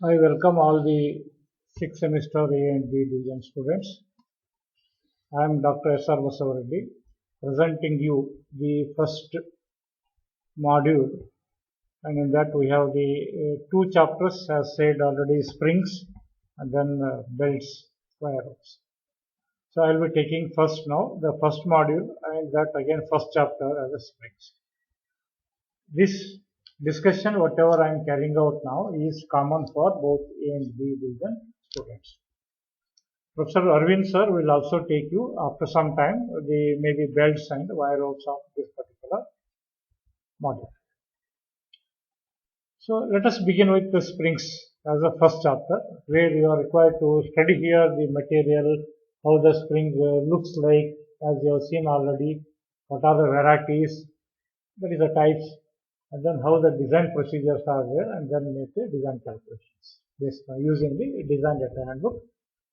I welcome all the 6th semester A and B division students. I am Dr. S.R. Basavareddy, presenting you the first module, and in that we have the two chapters as said already, springs and then belts, wire ropes. So I will be taking first now the first module, and that again first chapter as a springs. This discussion, whatever I am carrying out now, is common for both A and B division students. Professor Arvind sir will also take you after some time the maybe belts and wire ropes of this particular module. So let us begin with the springs as the first chapter, where you are required to study here the material, how the spring looks like, as you have seen already, what are the varieties, that is the types, and then how the design procedures are there, and then make the design calculations based on using the design data handbook,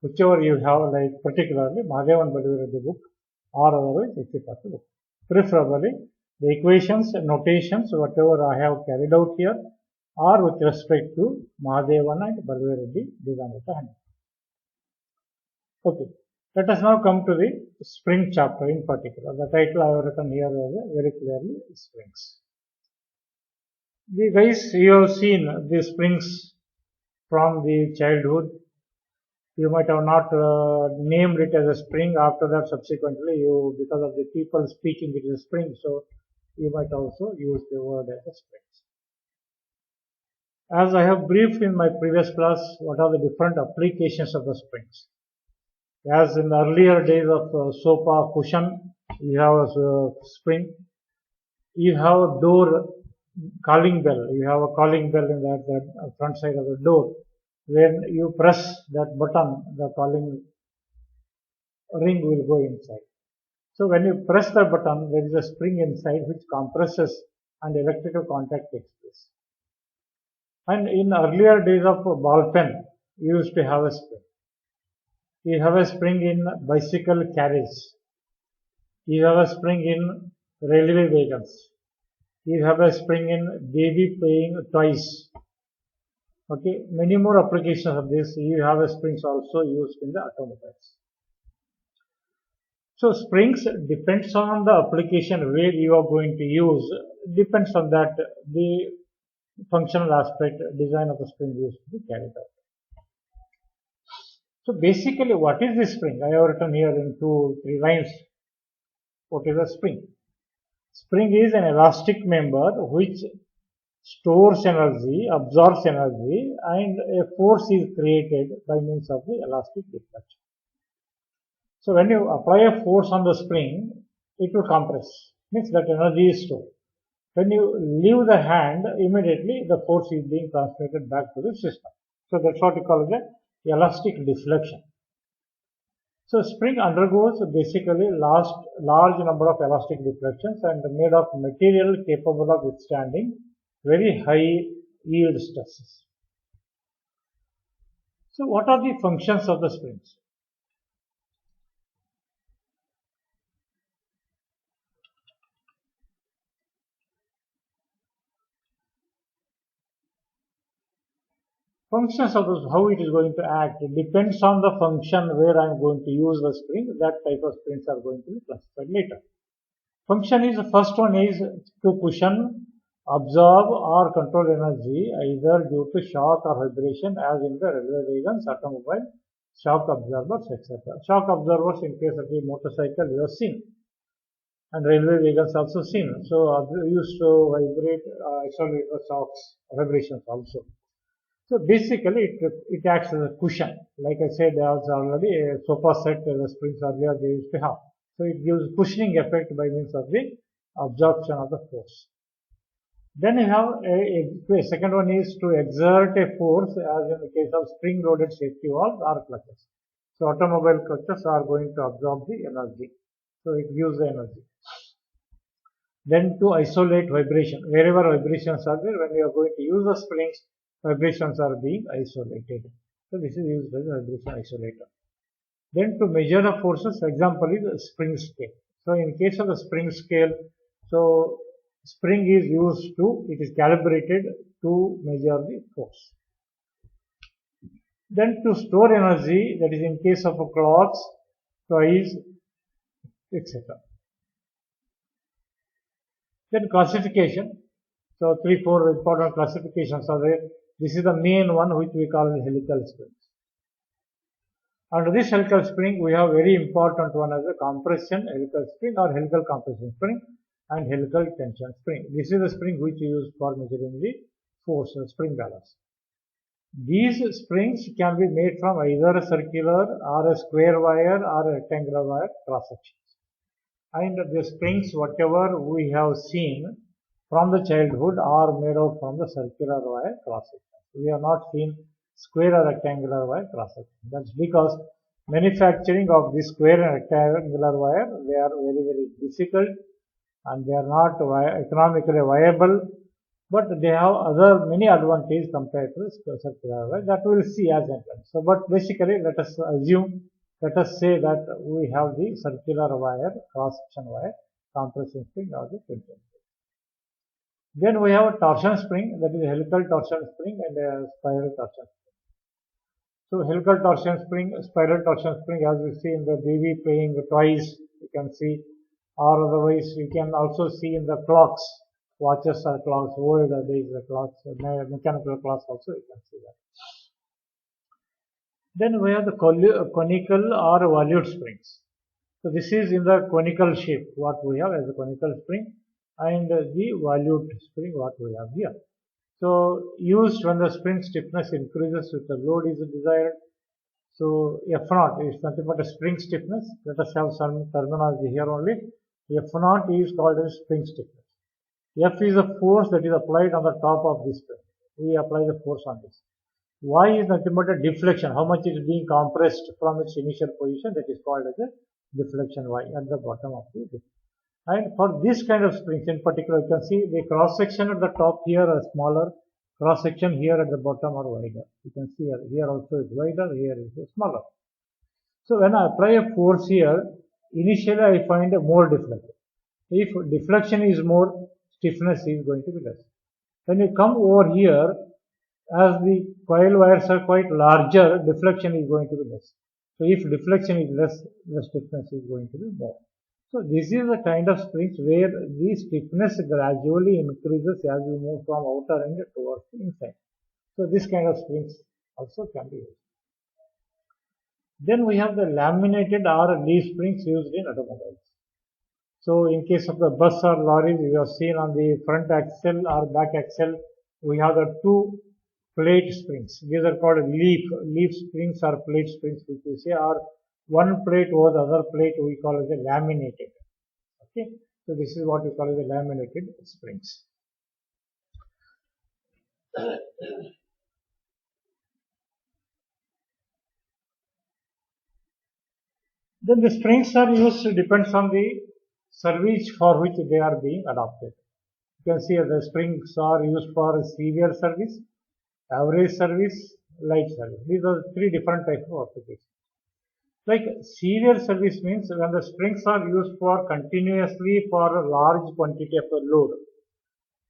whichever you have, like particularly Mahadevan Balivireddy book or otherwise etc. book. Preferably the equations and notations, whatever I have carried out here, are with respect to Mahadevan and Balivireddy design data handbook. Okay, let us now come to the spring chapter in particular. The title I have written here is very clearly springs. The guys, you have seen the springs from the childhood. You might have not named it as a spring. After that, subsequently, you, because of the people speaking it is a spring, so you might also use the word as a springs. As I have briefed in my previous class, what are the different applications of the springs? As in the earlier days of sofa cushion, you have a spring. You have a door calling bell. You have a calling bell in that front side of the door. When you press that button, the calling ring will go inside. So when you press the button, there is a spring inside which compresses and electrical contact takes place. And in earlier days of ball pen, you used to have a spring. You have a spring in bicycle carriage. You have a spring in railway wagons. You have a spring in baby playing toys. Okay, many more applications of this. You have a springs also used in the automobiles. So springs depends on the application where you are going to use. Depends on that the functional aspect, design of the spring used to be carried out. So basically, what is the spring? I have written here in 2-3 lines. What is a spring? Spring is an elastic member which stores energy, absorbs energy, and a force is created by means of the elastic deflection. So when you apply a force on the spring, it will compress, means that energy is stored. When you leave the hand, immediately the force is being transmitted back to the system. So that's what we call the elastic deflection. So spring undergoes basically large number of elastic deflections and made of material capable of withstanding very high yield stresses. So what are the functions of the springs? Functions of this, how it is going to act, it depends on the function where I am going to use the spring. That type of springs are going to be classified later. Function is, the first one is to cushion, absorb or control energy either due to shock or vibration, as in the railway wagons, automobile, shock absorbers, etc. Shock absorbers in case of the motorcycle you have seen, and railway wagons also seen. So used to vibrate, isolate the shocks, vibrations also. So basically it acts as a cushion. Like I said, there was already a sofa set, the springs earlier they used to have. So it gives cushioning effect by means of the absorption of the force. Then you have a second one is to exert a force, as in the case of spring-loaded safety valves or clutches. So automobile clutches are going to absorb the energy. So it gives the energy. Then to isolate vibration. Wherever vibrations are there, when you are going to use the springs, vibrations are being isolated. So this is used as a vibration isolator. Then to measure the forces, example is the spring scale. So in case of the spring scale, so spring is used to, it is calibrated to measure the force. Then to store energy, that is in case of clocks, toys, etc. Then classification. So 3-4 important classifications are there. This is the main one which we call the helical springs. Under this helical spring, we have very important one as a compression helical spring or helical compression spring and helical tension spring. This is the spring which we use for measuring the force or spring balance. These springs can be made from either a circular or a square wire or a rectangular wire cross sections. And the springs, whatever we have seen from the childhood, are made out from the circular wire cross section. We have not seen square or rectangular wire cross section. That's because manufacturing of this square and rectangular wire, they are very, very difficult and they are not economically viable, but they have other many advantages compared to circular wire that we will see as and when. So, but basically let us say that we have the circular wire, cross section wire, compression spring or the tension spring. Then we have a torsion spring, that is a helical torsion spring and a spiral torsion spring. So helical torsion spring, spiral torsion spring, as we see in the baby playing the toys, you can see, or otherwise you can also see in the clocks, watches or clocks, old days the clocks, mechanical clocks also you can see that. Then we have the conical or volute springs. So this is in the conical shape, what we have as a conical spring, and the volute spring, what we have here. So used when the spring stiffness increases with the load is desired. So F0 is nothing but a spring stiffness. Let us have some terminology here only. F0 is called as spring stiffness. F is a force that is applied on the top of this spring. We apply the force on this. Y is nothing but a deflection. How much is being compressed from its initial position, that is called as a deflection Y at the bottom of the disc. And for this kind of springs in particular, you can see the cross section at the top here are smaller, cross section here at the bottom are wider. You can see here also is wider, here is smaller. So when I apply a force here, initially I find a more deflection. If deflection is more, stiffness is going to be less. When you come over here, as the coil wires are quite larger, deflection is going to be less. So if deflection is less, the stiffness is going to be more. So this is the kind of springs where the stiffness gradually increases as we move from outer end towards the inside. So this kind of springs also can be used. Then we have the laminated or leaf springs used in automobiles. So in case of the bus or lorries, we have seen on the front axle or back axle, we have the two plate springs. These are called leaf springs or plate springs, which we say are one plate over the other plate, we call it the laminated. Okay, so this is what we call the laminated springs. Then the springs are used, depends on the service for which they are being adopted. You can see the springs are used for severe service, average service, light service. These are three different types of applications. Like severe service means when the springs are used for continuously for a large quantity of a load,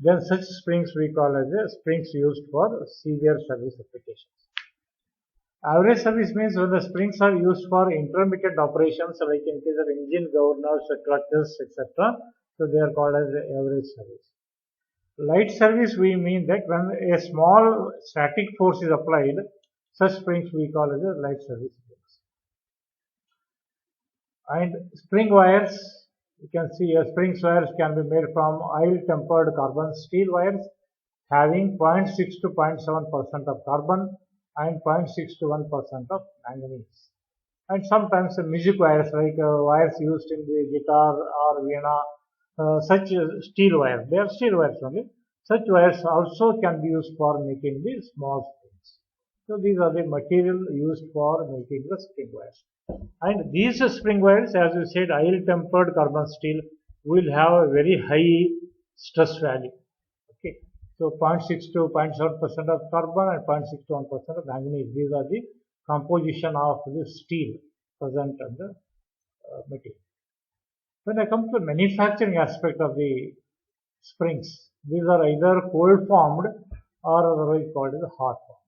then such springs we call as a springs used for severe service applications. Average service means when the springs are used for intermittent operations, like in case of engine governors, clutches, etc. So they are called as the average service. Light service, we mean that when a small static force is applied, such springs we call as a light service springs. And spring wires, you can see spring wires can be made from oil tempered carbon steel wires having 0.6 to 0.7% of carbon and 0.6 to 1% of manganese. And sometimes music wires, like wires used in the guitar or veena, such steel wires, they are steel wires only. Such wires also can be used for making the small springs. So these are the material used for making the spring wires. And these spring wires, as we said, oil tempered carbon steel will have a very high stress value. Okay. So 0.6 to 0.7% of carbon and 0.6 to 1% of manganese. These are the composition of the steel present in the material. When I come to the manufacturing aspect of the springs, these are either cold formed or otherwise called as hot formed.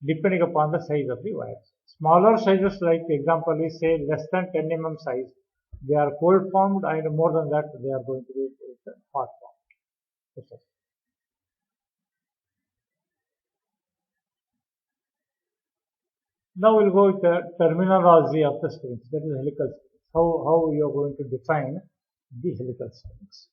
depending upon the size of the wires. Smaller sizes, like the example is say less than 10 mm size, they are cold formed, and more than that they are going to be hot formed. Now we'll go with the terminology of the springs, that is helical springs. How you are going to define the helical springs.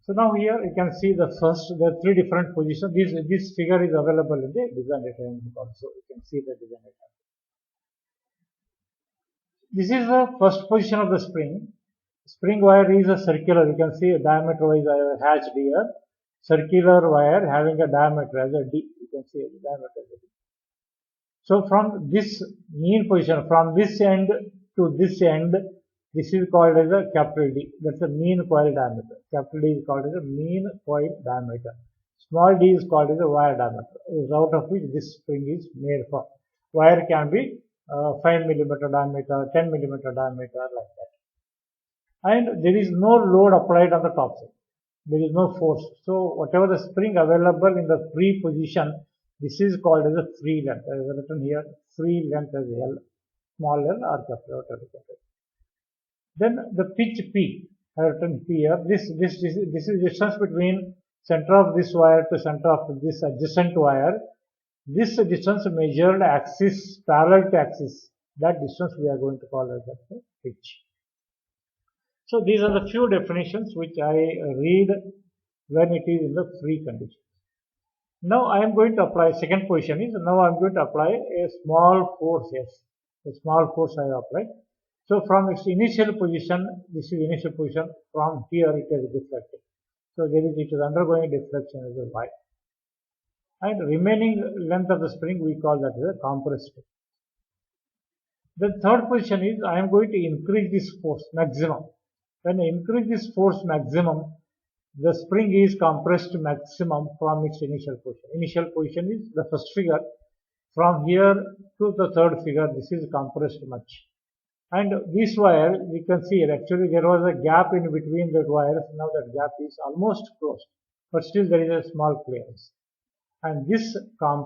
So now here you can see the first, there are three different positions. This figure is available in the design data also. You can see the design data. This is the first position of the spring. Spring wire is a circular. You can see a diameter wise I have hatched here. Circular wire having a diameter as a D. You can see the diameter as a D. So from this mean position, from this end to this end, this is called as a capital D. That's a mean coil diameter. Capital D is called as a mean coil diameter. Small d is called as a wire diameter, out of which this spring is made for. Wire can be 5 millimeter diameter, 10 millimeter diameter, like that. And there is no load applied on the top side. There is no force. So whatever the spring available in the free position, this is called as a free length. I have written here free length as L, small l or capital L. Then the pitch P, I have written P here. This is distance between center of this wire to center of this adjacent wire. This distance measured axis parallel to axis. That distance we are going to call as the pitch. So these are the few definitions which I read when it is in the free condition. Now I am going to apply, second position is, now I am going to apply a small force S. A small force I apply. So from its initial position, this is initial position, from here it is deflected. So it is undergoing deflection as a Y. And remaining length of the spring we call that as a compressed. The third position is I am going to increase this force maximum. When I increase this force maximum, the spring is compressed maximum from its initial position. Initial position is the first figure. From here to the third figure, this is compressed much. And this wire, we can see actually there was a gap in between the wires. Now that gap is almost closed, but still there is a small clearance. And this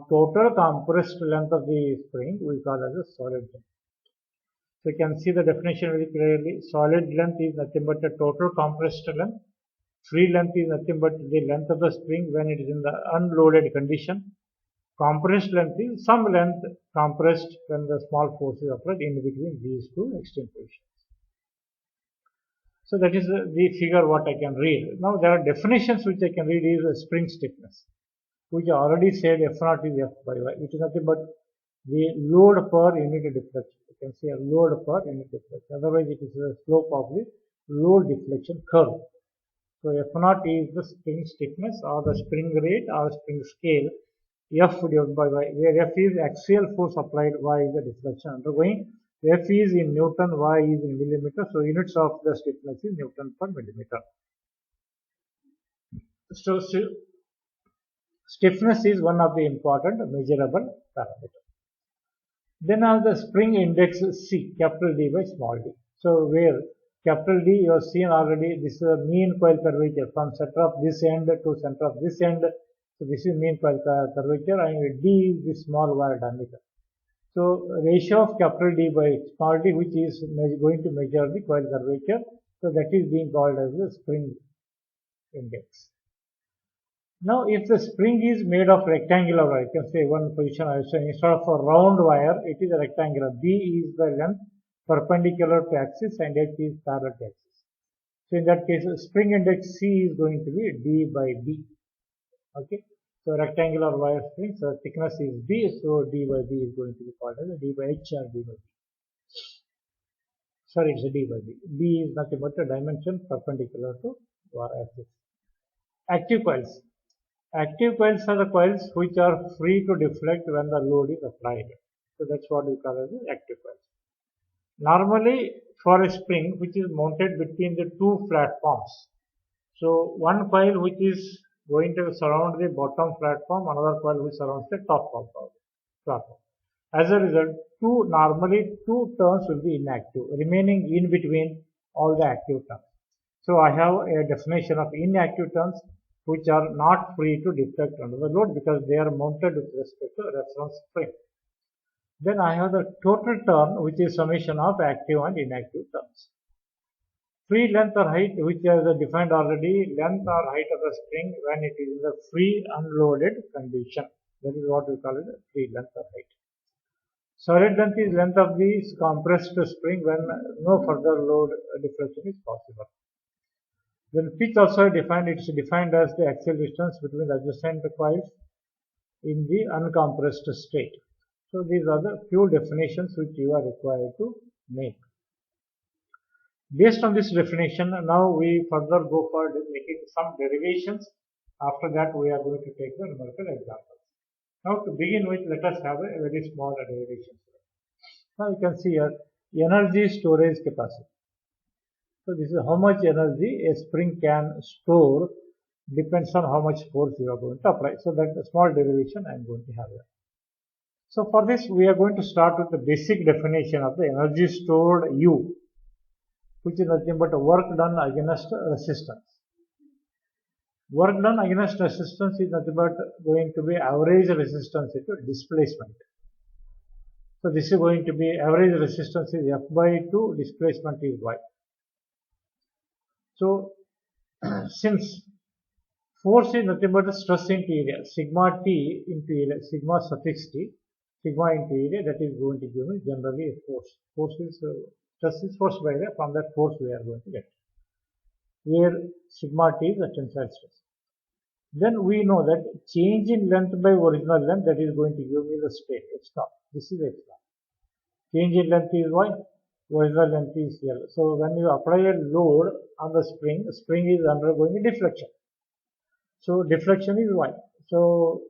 total compressed length of the spring we call as a solid length. So you can see the definition very clearly. Solid length is nothing but the total compressed length. Free length is nothing but the length of the spring when it is in the unloaded condition. Compressed length is some length compressed when the small force is applied in between these two extreme positions. So that is the figure what I can read. Now there are definitions which I can read is spring stiffness, which I already said F0 is F by Y, which is nothing but the load per unit deflection. You can see a load per unit deflection. Otherwise it is the slope of the load deflection curve. So F0 is the spring stiffness or the spring rate or spring scale. F divided by Y, where F is axial force applied, Y is the deflection undergoing. F is in Newton, Y is in millimeter. So units of the stiffness is Newton per millimeter. So stiffness is one of the important measurable parameters. Then I have the spring index C, capital D by small d. So where capital D you have seen already, this is the mean coil curvature from center of this end to center of this end. So this is mean coil curvature, and D is the small wire diameter. So ratio of capital D by small d, which is going to measure the coil curvature. So that is being called as the spring index. Now if the spring is made of rectangular wire, you can say one position also, instead of a round wire, it is a rectangular. B is the length perpendicular to axis and H is parallel to axis. So in that case, spring index C is going to be D by B. Okay, so rectangular wire spring, so thickness is B, so D by B is going to be called as D by H or D by B. Sorry, it's a D by B. B is nothing but a dimension perpendicular to our axis. Active coils. Active coils are the coils which are free to deflect when the load is applied. So that's what we call as the active coils. Normally, for a spring which is mounted between the two platforms, so one coil which is going to surround the bottom platform, another coil which surrounds the top platform. As a result, normally two turns will be inactive, remaining in between all the active turns. So I have a definition of inactive turns. which are not free to deflect under the load because they are mounted with respect to reference frame. Then I have the total turn, which is summation of active and inactive turns. Free length or height, which is defined already, length or height of the spring when it is in the free unloaded condition. That is what we call it free length or height. Solid length is length of the compressed spring when no further load deflection is possible. Then pitch also defined, it is defined as the axial distance between the adjacent coils in the uncompressed state. So these are the few definitions which you are required to make. Based on this definition, now we further go for making some derivations. After that, we are going to take the numerical examples. Now, to begin with, let us have a very small derivation. Now, you can see here energy storage capacity. So, this is how much energy a spring can store, depends on how much force you are going to apply. So, that is a small derivation I am going to have here. So, for this, we are going to start with the basic definition of the energy stored U, which is nothing but work done against resistance. Work done against resistance is nothing but going to be average resistance into displacement. So this is going to be average resistance is F by 2, displacement is Y. So since force is nothing but stress into area, sigma T into area, sigma suffix T, sigma into area, that is going to give me generally a force. Force is stress is force by area, from that force we are going to get, where sigma T is the tensile stress. Then we know that change in length by original length, that is going to give me the state X naught. This is X naught. Change in length is Y, original length is L. So when you apply a load on the spring is undergoing a deflection. So deflection is Y. So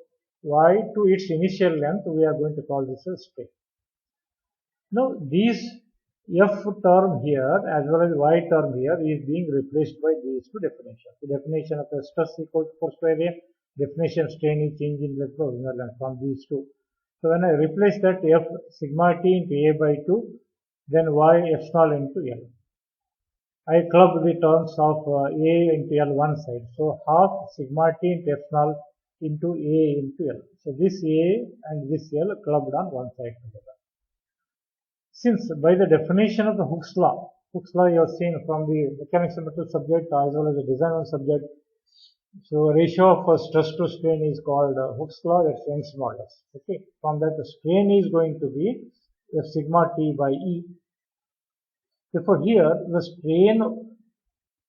Y to its initial length, we are going to call this as spring. Now these F term here as well as Y term here is being replaced by these two definitions. The definition of the stress equal to force by area, definition of strain is change in length of original length from these two. So when I replace that F sigma T into A by 2, then Y epsilon into L. I club the terms of A into L one side. So half sigma T into epsilon into A into L. So this A and this L clubbed on one side together. Since by the definition of the Hooke's law you have seen from the mechanics of metal subject as well as the design of subject. So ratio of stress to strain is called Hooke's law, that's Young's modulus. Okay, from that the strain is going to be F sigma T by E. Therefore here the strain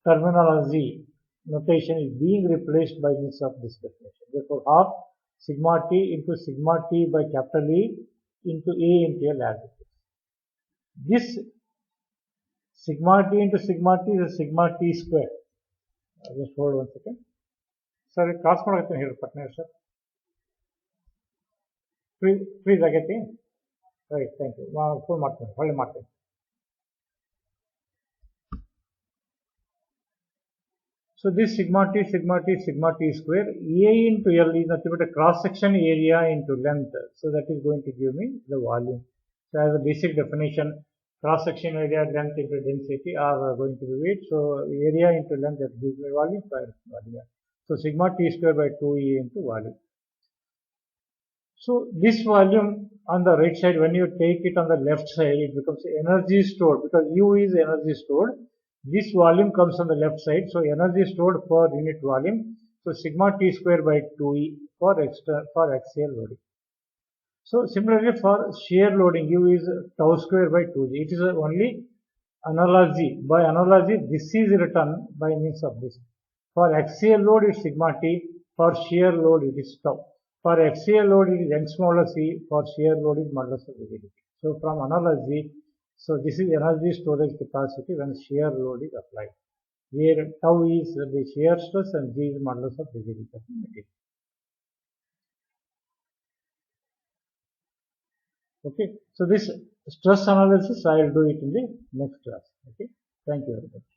terminology notation is being replaced by means of this definition. Therefore half sigma T into sigma T by capital E into A into L as it is. This sigma T into sigma T is a sigma T square. Just hold 1 second. Sir, class ಮಾಡಕತ್ತೀನಿ ಹೇಳಿ ಪಟ್ನೆ sir. Please ಆಗೈತಿ? Right, thank you. Phone ಮಾಡ್ತೀನಿ, ಹೊಳ್ಳಿ ಮಾಡ್ತೀನಿ. So this sigma T square, A into L is nothing but a cross section area into length. So that is going to give me the volume. So as a basic definition, cross section area, length into density are going to be weight. So area into length, that gives me volume, volume. So sigma T square by 2E into volume. So this volume on the right side, when you take it on the left side, it becomes energy stored because U is energy stored. This volume comes on the left side. So energy stored per unit volume. So sigma T square by 2E for axial loading. So similarly for shear loading, U is tau square by 2G. It is only analogy. By analogy, this is written by means of this. For axial load, it is sigma T. For shear load, it is tau. For axial load, it is Young's modulus E. For shear load, it is modulus of rigidity. So from analogy, so this is energy storage capacity when shear load is applied, where tau is the shear stress and G is modulus of rigidity of the material. Okay, so this stress analysis I will do it in the next class. Okay, thank you very much.